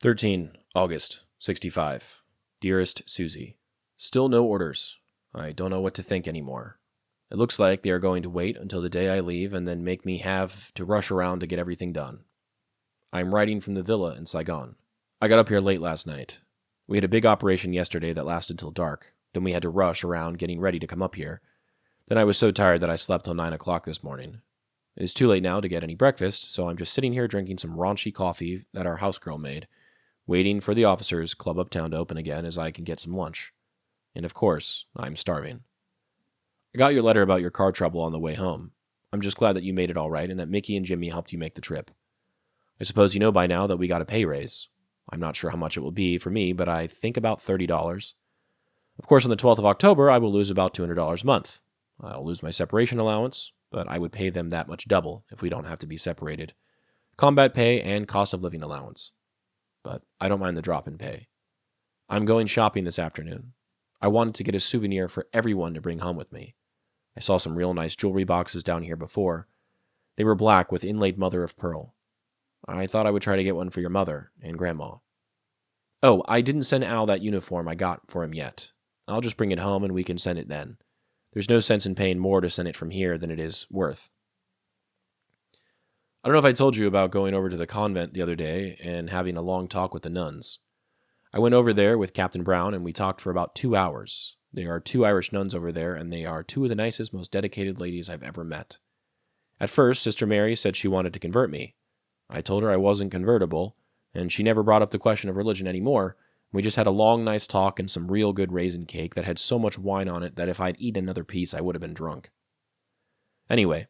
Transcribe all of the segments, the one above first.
13 August 65. Dearest Suzie. Still no orders. I don't know what to think anymore. It looks like they are going to wait until the day I leave and then make me have to rush around to get everything done. I am writing from the villa in Saigon. I got up here late last night. We had a big operation yesterday that lasted till dark. Then we had to rush around getting ready to come up here. Then I was so tired that I slept till 9 o'clock this morning. It is too late now to get any breakfast, so I'm just sitting here drinking some raunchy coffee that our housegirl made, waiting for the officers' club uptown to open again as I can get some lunch. And of course, I'm starving. I got your letter about your car trouble on the way home. I'm just glad that you made it all right and that Mickey and Jimmy helped you make the trip. I suppose you know by now that we got a pay raise. I'm not sure how much it will be for me, but I think about $30. Of course, on the 12th of October, I will lose about $200 a month. I'll lose my separation allowance, but I would pay them that much double if we don't have to be separated. Combat pay and cost of living allowance. But I don't mind the drop in pay. I'm going shopping this afternoon. I wanted to get a souvenir for everyone to bring home with me. I saw some real nice jewelry boxes down here before. They were black with inlaid mother of pearl. I thought I would try to get one for your mother and Grandma. Oh, I didn't send Al that uniform I got for him yet. I'll just bring it home and we can send it then. There's no sense in paying more to send it from here than it is worth. I don't know if I told you about going over to the convent the other day and having a long talk with the nuns. I went over there with Captain Brown and we talked for about 2 hours. There are 2 Irish nuns over there and they are 2 of the nicest, most dedicated ladies I've ever met. At first, Sister Mary said she wanted to convert me. I told her I wasn't convertible, and she never brought up the question of religion anymore. We just had a long, nice talk and some real good raisin cake that had so much wine on it that if I'd eaten another piece, I would have been drunk. Anyway,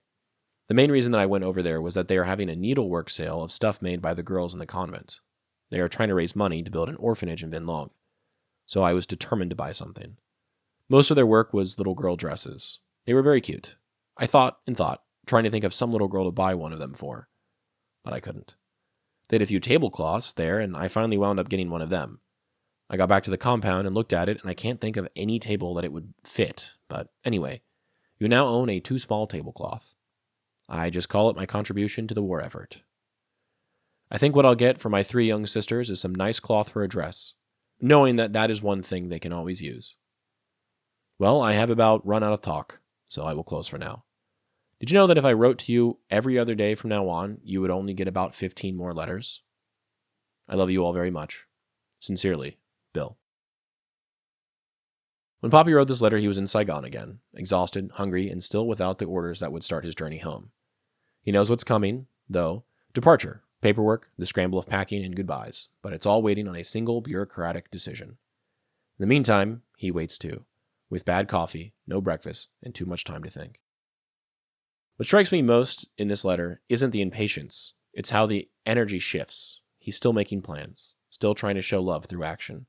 the main reason that I went over there was that they are having a needlework sale of stuff made by the girls in the convent. They are trying to raise money to build an orphanage in Vinlong. So I was determined to buy something. Most of their work was little girl dresses. They were very cute. I thought, trying to think of some little girl to buy one of them for. But I couldn't. They had a few tablecloths there, and I finally wound up getting one of them. I got back to the compound and looked at it, and I can't think of any table that it would fit. But anyway, you now own a too small tablecloth. I just call it my contribution to the war effort. I think what I'll get for my 3 young sisters is some nice cloth for a dress, knowing that that is one thing they can always use. Well, I have about run out of talk, so I will close for now. Did you know that if I wrote to you every other day from now on, you would only get about 15 more letters? I love you all very much. Sincerely, Bill. When Popi wrote this letter, he was in Saigon again, exhausted, hungry, and still without the orders that would start his journey home. He knows what's coming, though. Departure, paperwork, the scramble of packing, and goodbyes, but it's all waiting on a single bureaucratic decision. In the meantime, he waits too, with bad coffee, no breakfast, and too much time to think. What strikes me most in this letter isn't the impatience, it's how the energy shifts. He's still making plans, still trying to show love through action.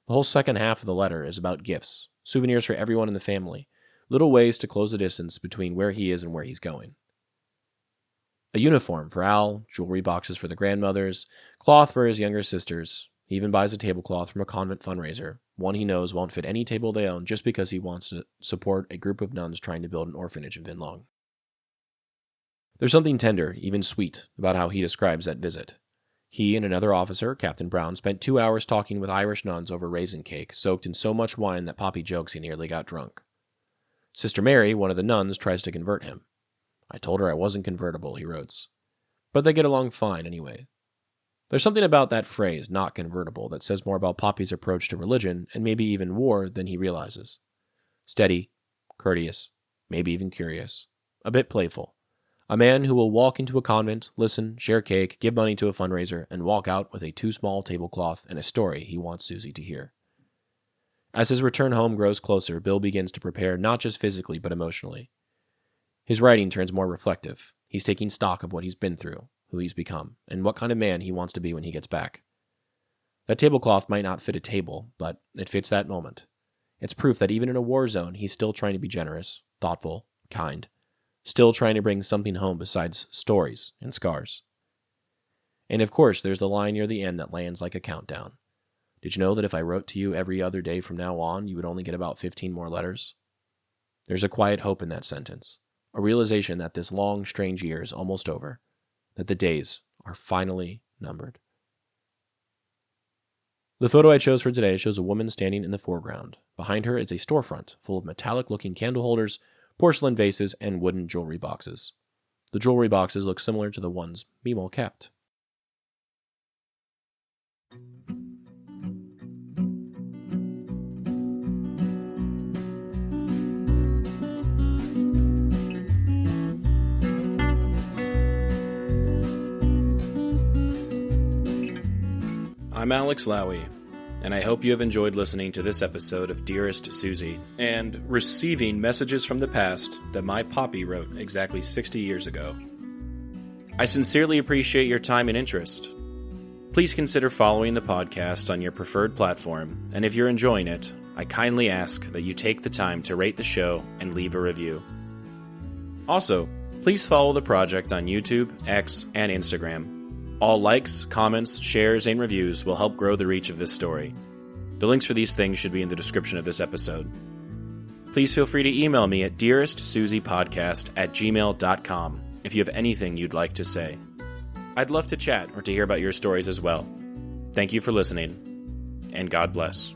The whole second half of the letter is about gifts, souvenirs for everyone in the family, little ways to close the distance between where he is and where he's going. A uniform for Al, jewelry boxes for the grandmothers, cloth for his younger sisters. He even buys a tablecloth from a convent fundraiser, one he knows won't fit any table they own just because he wants to support a group of nuns trying to build an orphanage in Vinlong. There's something tender, even sweet, about how he describes that visit. He and another officer, Captain Brown, spent 2 hours talking with Irish nuns over raisin cake, soaked in so much wine that Popi jokes he nearly got drunk. Sister Mary, one of the nuns, tries to convert him. I told her I wasn't convertible, he wrote. But they get along fine anyway. There's something about that phrase, not convertible, that says more about Popi's approach to religion, and maybe even war, than he realizes. Steady, courteous, maybe even curious, a bit playful. A man who will walk into a convent, listen, share cake, give money to a fundraiser, and walk out with a too small tablecloth and a story he wants Suzie to hear. As his return home grows closer, Bill begins to prepare not just physically but emotionally. His writing turns more reflective. He's taking stock of what he's been through, who he's become, and what kind of man he wants to be when he gets back. That tablecloth might not fit a table, but it fits that moment. It's proof that even in a war zone, he's still trying to be generous, thoughtful, kind. Still trying to bring something home besides stories and scars. And of course, there's the line near the end that lands like a countdown. Did you know that if I wrote to you every other day from now on, you would only get about 15 more letters? There's a quiet hope in that sentence, a realization that this long, strange year is almost over, that the days are finally numbered. The photo I chose for today shows a woman standing in the foreground. Behind her is a storefront full of metallic-looking candle holders, porcelain vases, and wooden jewelry boxes. The jewelry boxes look similar to the ones Mimo kept. I'm Alex Lowy, and I hope you have enjoyed listening to this episode of Dearest Suzie and receiving messages from the past that my Popi wrote exactly 60 years ago. I sincerely appreciate your time and interest. Please consider following the podcast on your preferred platform, and if you're enjoying it, I kindly ask that you take the time to rate the show and leave a review. Also, please follow the project on YouTube, X, and Instagram. All likes, comments, shares, and reviews will help grow the reach of this story. The links for these things should be in the description of this episode. Please feel free to email me at dearestsuziepodcast@gmail.com if you have anything you'd like to say. I'd love to chat or to hear about your stories as well. Thank you for listening, and God bless.